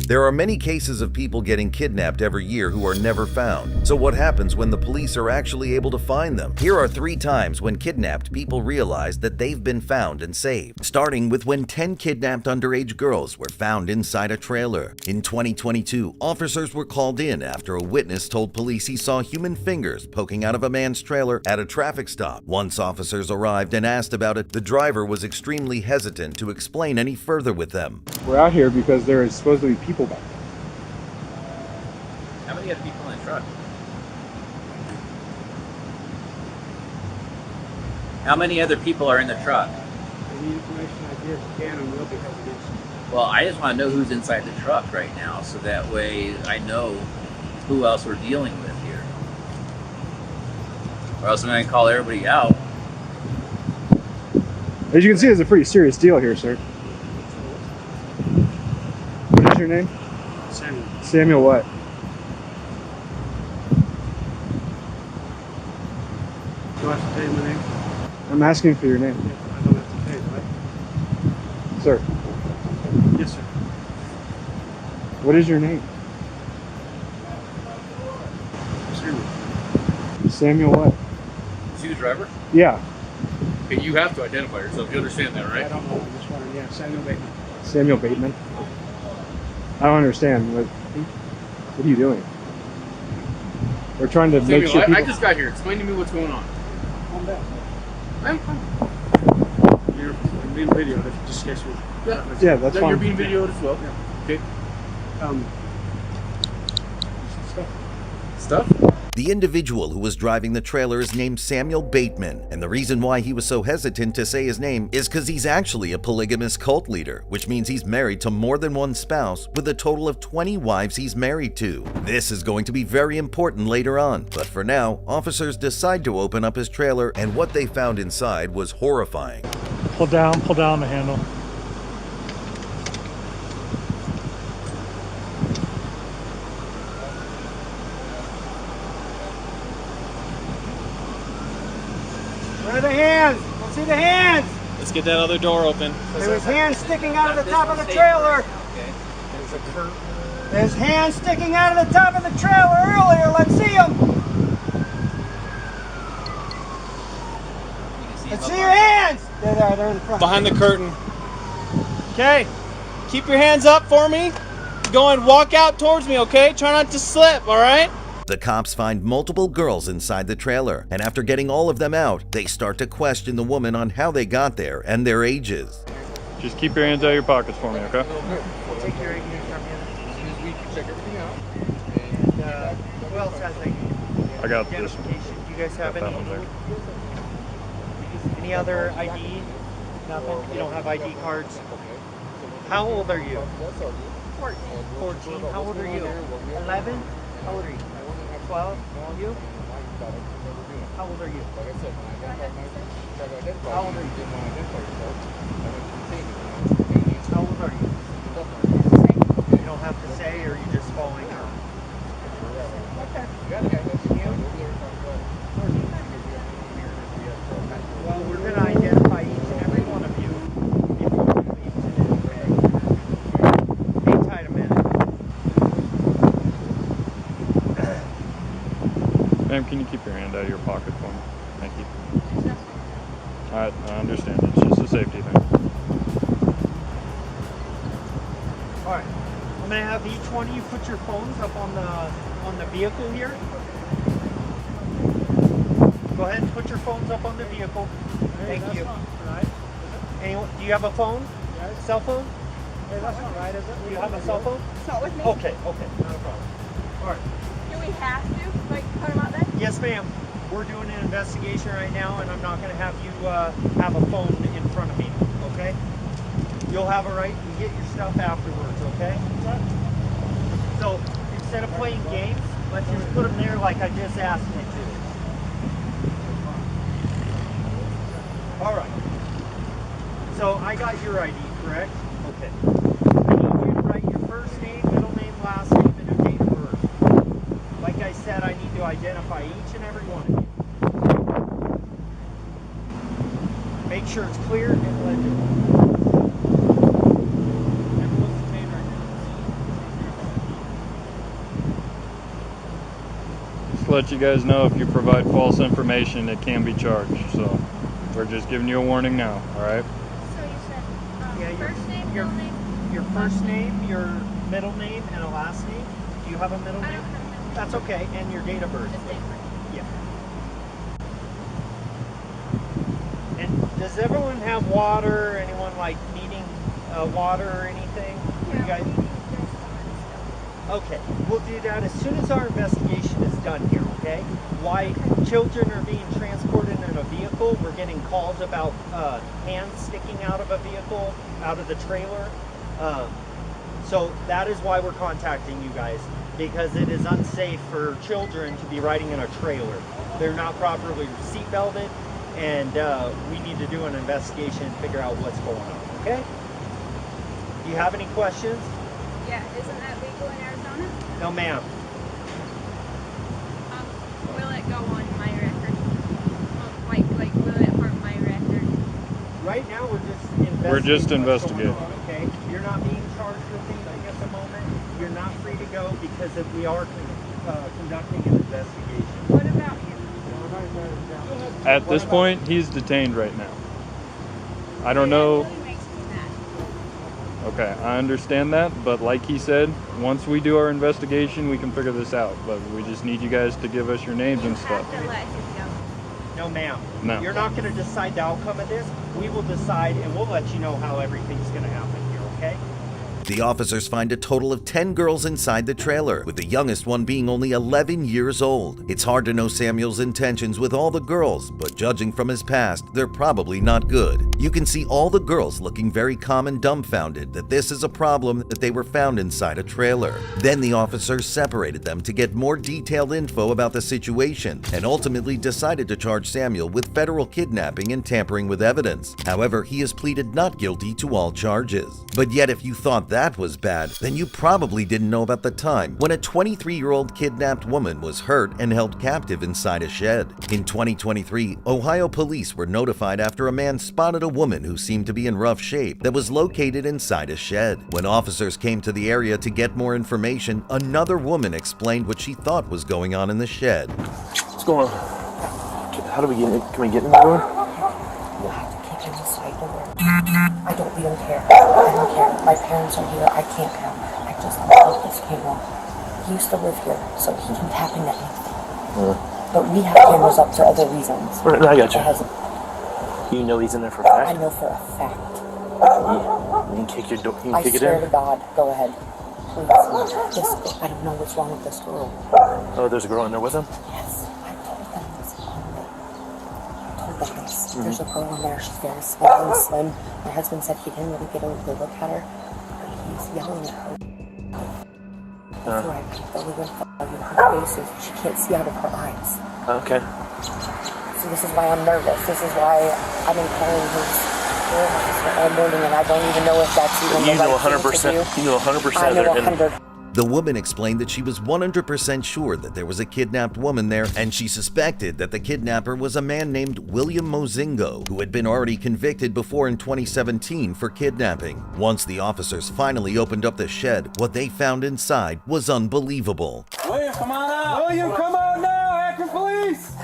There are many cases of people getting kidnapped every year who are never found. So what happens when the police are actually able to find them? Here are 3 times when kidnapped people realized that they've been found and saved. Starting with when 10 kidnapped underage girls were found inside a trailer. In 2022, officers were called in after a witness told police he saw human fingers poking out of a man's trailer at a traffic stop. Once officers arrived and asked about it, the driver was extremely hesitant to explain any further with them. We're out here because there is supposed to be people back there. How many other people in the truck? How many other people are in the truck? Any information I give can and will be held against you. Well, I just want to know who's inside the truck right now, so that way I know who else we're dealing with here. Or else I'm going to call everybody out. As you can see, it's a pretty serious deal here, sir. What is your name? Samuel. Samuel what? Do I have to pay my name? I'm asking for your name. I don't have to pay, right? Sir, Yes, sir. what is your name? Samuel. Samuel what? Is he the driver? Yeah, Okay, you have to identify yourself. You understand that, I right? don't know. I'm just wondering. Yeah, Samuel Bateman. Samuel Bateman. I don't understand. What are you doing? We're trying to make Samuel, sure people... I just got here. Explain to me what's going on. Calm down. I'm fine. You're being videoed, just in case you... Yeah, that's fine. You're being videoed as well. Yeah. Okay. Stuff. Stuff? The individual who was driving the trailer is named Samuel Bateman, and the reason why he was so hesitant to say his name is because he's actually a polygamous cult leader, which means he's married to more than one spouse with a total of 20 wives he's married to. This is going to be very important later on, but for now, officers decide to open up his trailer, and what they found inside was horrifying. Pull down the handle. Where are the hands? Let's see the hands. Let's get that other door open. There was hands sticking out of the top of the trailer. There's hands sticking out of the top of the trailer earlier. Let's see them. Let's see your hands. They're in the front. Behind the curtain. Okay. Keep your hands up for me. Go and walk out towards me, okay? Try not to slip, all right? The cops find multiple girls inside the trailer, and after getting all of them out, they start to question the woman on how they got there and their ages. Just keep your hands out of your pockets for me, okay? We'll take your ID from you. We can check everything out. And who else has ID? I got this one. Identification. Do you guys have Got that one there. any other ID? Nothing? You don't have ID cards? How old are you? 14. How old are you? 11? How old are you? 12? You? How old are you? How old are you? How old are you? You don't have to say, or are you just following her? Well, we're going to identify each and every one of you before we leave today. Hang tight a minute. Ma'am, can you keep your hand out of your pocket for me? Thank you. I understand. It's just a safety thing. Alright. I'm going to have each one of you put your phones up on the vehicle here. Go ahead and put your phones up on the vehicle. Thank you. Anyone, do you have a phone? Cell phone? Hey, that's not right, is it? Do you have a cell phone? It's not with me. Okay, not a problem. Alright. Do we have to, like, put them out there? Yes, ma'am. We're doing an investigation right now, and I'm not going to have you have a phone in front of me, okay? You'll have a right to get your stuff afterwards, okay? So, instead of playing games, let's just put them there like I just asked you to. Alright. So, I got your ID, correct? Okay. I need you to write your first name, middle name, last name, and your date of birth. Like I said, I need to identify each and every one of you. Make sure it's clear and legible. let you guys know if you provide false information, it can be charged. So we're just giving you a warning now, all right? So you said Yeah, first name, your, middle name? your first name, your middle name, and a last name. Do you have a middle I name? don't have a middle name. That's okay, and your date of birth. Just date of birth. Yeah. And does everyone have water? Anyone like needing water or anything? You Yeah, guys- we need this one Okay, we'll do that as soon as our investigation is done here, okay? Why children are being transported in a vehicle, we're getting calls about hands sticking out of a vehicle, out of the trailer. So that is why we're contacting you guys, because it is unsafe for children to be riding in a trailer. They're not properly seat belted, and we need to do an investigation and figure out what's going on, okay? Do you have any questions? still. Yeah, isn't that legal in Arizona? No, ma'am. Will it go on my record? Like, will it harm my record? Right now, we're just investigating. We're just what's investigating. going on, okay, you're not being charged with anything at the moment. You're not free to go because we are conducting an investigation. What about him? At this point, he's detained right now. I don't know. That really makes me mad. Okay, I understand that, but like he said, once we do our investigation, we can figure this out. But we just need you guys to give us your names You and stuff. have to let him go. No, ma'am. No. You're not going to decide the outcome of this. We will decide, and we'll let you know how everything's going to happen here, okay? The officers find a total of 10 girls inside the trailer, with the youngest one being only 11 years old. It's hard to know Samuel's intentions with all the girls, but judging from his past, they're probably not good. You can see all the girls looking very calm and dumbfounded that this is a problem that they were found inside a trailer. Then the officers separated them to get more detailed info about the situation and ultimately decided to charge Samuel with federal kidnapping and tampering with evidence. However, he has pleaded not guilty to all charges. But yet, if you thought that was bad, then you probably didn't know about the time when a 23-year-old kidnapped woman was hurt and held captive inside a shed. In 2023, Ohio police were notified after a man spotted a woman who seemed to be in rough shape that was located inside a shed. When officers came to the area to get more information, another woman explained what she thought was going on in the shed. What's going on? How do we get in? Can we get in the door? Kick in the side door. I don't even care. I don't care. My parents are here. I can't come. I just love this camera. He used to live here, so he can tap in at anything. But we have cameras up for other reasons. Right, I got you. It has- You know he's in there for a fact? I know for a fact. You can kick your door. You can I kick it swear in. to God. Go ahead. Please. I don't know what's wrong with this girl. Oh, there's a girl in there with him? Yes, I told them this only. I told them this. There's a girl in there. She's very small and slim. My husband said he didn't really get a good look at her, but he's yelling at her. Before I peeked over the her face, she can't see out of her eyes. Okay. So this is why I'm nervous. This is why I've been calling his officer all morning, and I don't even know if that's even You the know right thing to 100%. do. You know 100% I know they're in. 100. The woman explained that she was 100% sure that there was a kidnapped woman there, and she suspected that the kidnapper was a man named William Mozingo, who had been already convicted before in 2017 for kidnapping. Once the officers finally opened up the shed, what they found inside was unbelievable. William, come on out! William, come on now! Akron Police!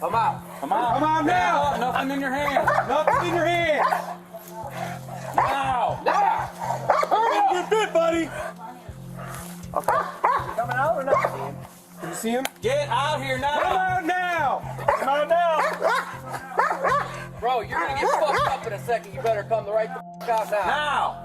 Come out! Come on! Come on now! Nothing in your hand! Nothing in your hand! Now! Now! You're good, buddy! Okay. Coming out or not? Can you see him? Get out here now! Come out now! Come out now! Bro, you're gonna get fucked up in a second. You better come the right the f out now. Now!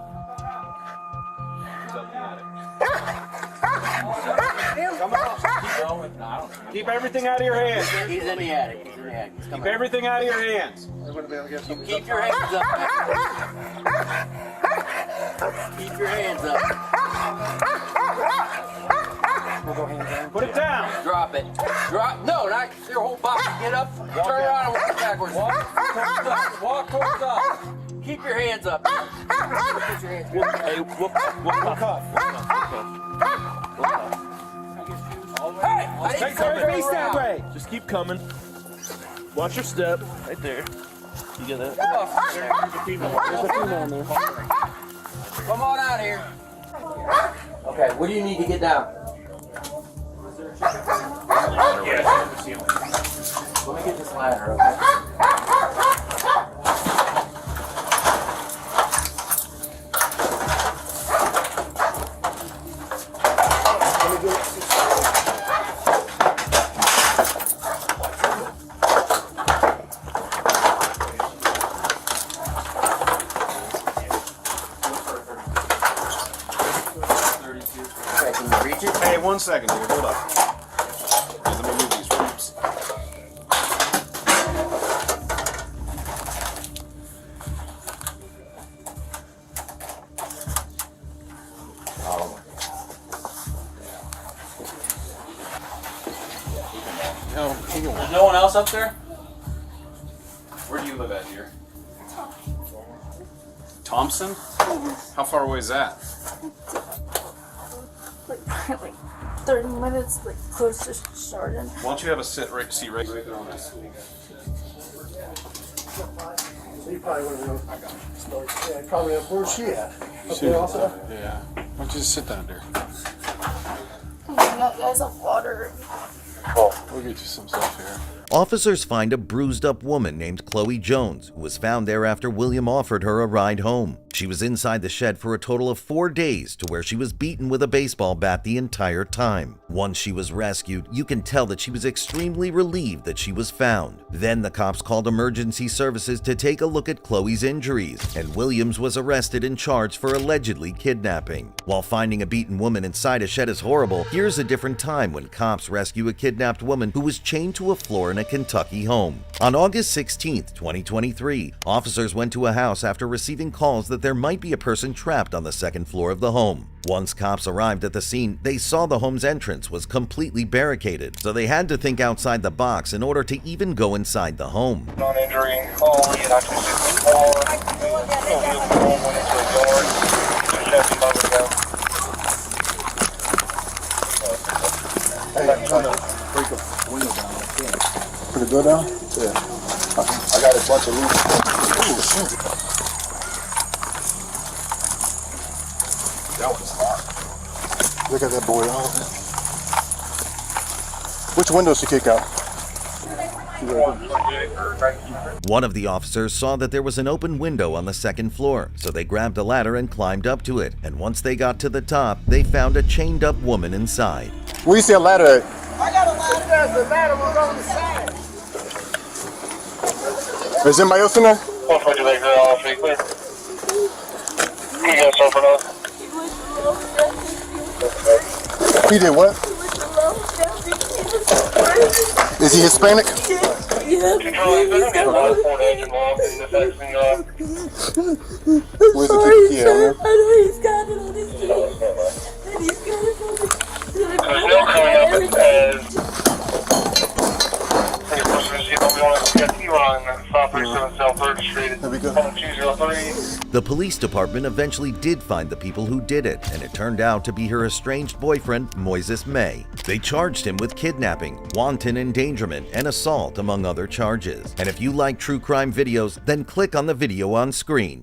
Come on. Keep going. No, keep everything out of your hands. He's in the attic. He's in the attic. He's Keep coming. everything out of your hands. You keep your hands up. Keep your hands up. Put it down. Drop it. Drop. No, not your whole body. Get up. Turn around and walk backwards. Walk towards us. Keep your hands up. Put your hands up. Hey, whoop cuff. Hey, I didn't Take say your turn face that around. way. Just keep coming. Watch your step. Right there. You get that? Come on. There's a female in there. Come on out here. Okay, what do you need to get down? Let me get this ladder, okay? Hey, 1 second here. Hold up. Let me move these ramps. There's no one else up there? Where do you live at here? Thompson? How far away is that? Like 30 minutes, like close to Chardon. Why don't you have a seat right there on this? So you probably would have known. Yeah, probably. Where's she at? Up there also? Yeah. Why don't you just sit down there? Oh my god, guys, have water. We'll get you some stuff here. Officers find a bruised up woman named Chloe Jones, who was found there after William offered her a ride home. She was inside the shed for a total of 4 days, to where she was beaten with a baseball bat the entire time. Once she was rescued, you can tell that she was extremely relieved that she was found. Then the cops called emergency services to take a look at Chloe's injuries, and Williams was arrested and charged for allegedly kidnapping. While finding a beaten woman inside a shed is horrible, here's a different time when cops rescue a kidnapped woman who was chained to a floor in a Kentucky home. On August 16, 2023, officers went to a house after receiving calls that there might be a person trapped on the second floor of the home. Once cops arrived at the scene, they saw the home's entrance was completely barricaded, so they had to think outside the box in order to even go inside the home. Non-injury, call United 64, went into a yard, Chevy motor down. Hey, I'm trying to break a window down. Pretty good now? Yeah. I got a bunch of loose. Oh, shit. That one's hot. Look at that boy. Which windows to kick out? One of the officers saw that there was an open window on the second floor, so they grabbed a ladder and climbed up to it. And once they got to the top, they found a chained up woman inside. Where you see a ladder at? I got a ladder. The ladder was on the side. Is anybody else in there? What would you like that all free clear? You got something else? He did what? Is he Hispanic? Yeah. Where's the key? I know he's got it on his feet. And he's got it on his feet. There's no coming up as the police department eventually did find the people who did it, and it turned out to be her estranged boyfriend, Moises May. They charged him with kidnapping, wanton endangerment, and assault, among other charges. And if you like true crime videos, then click on the video on screen.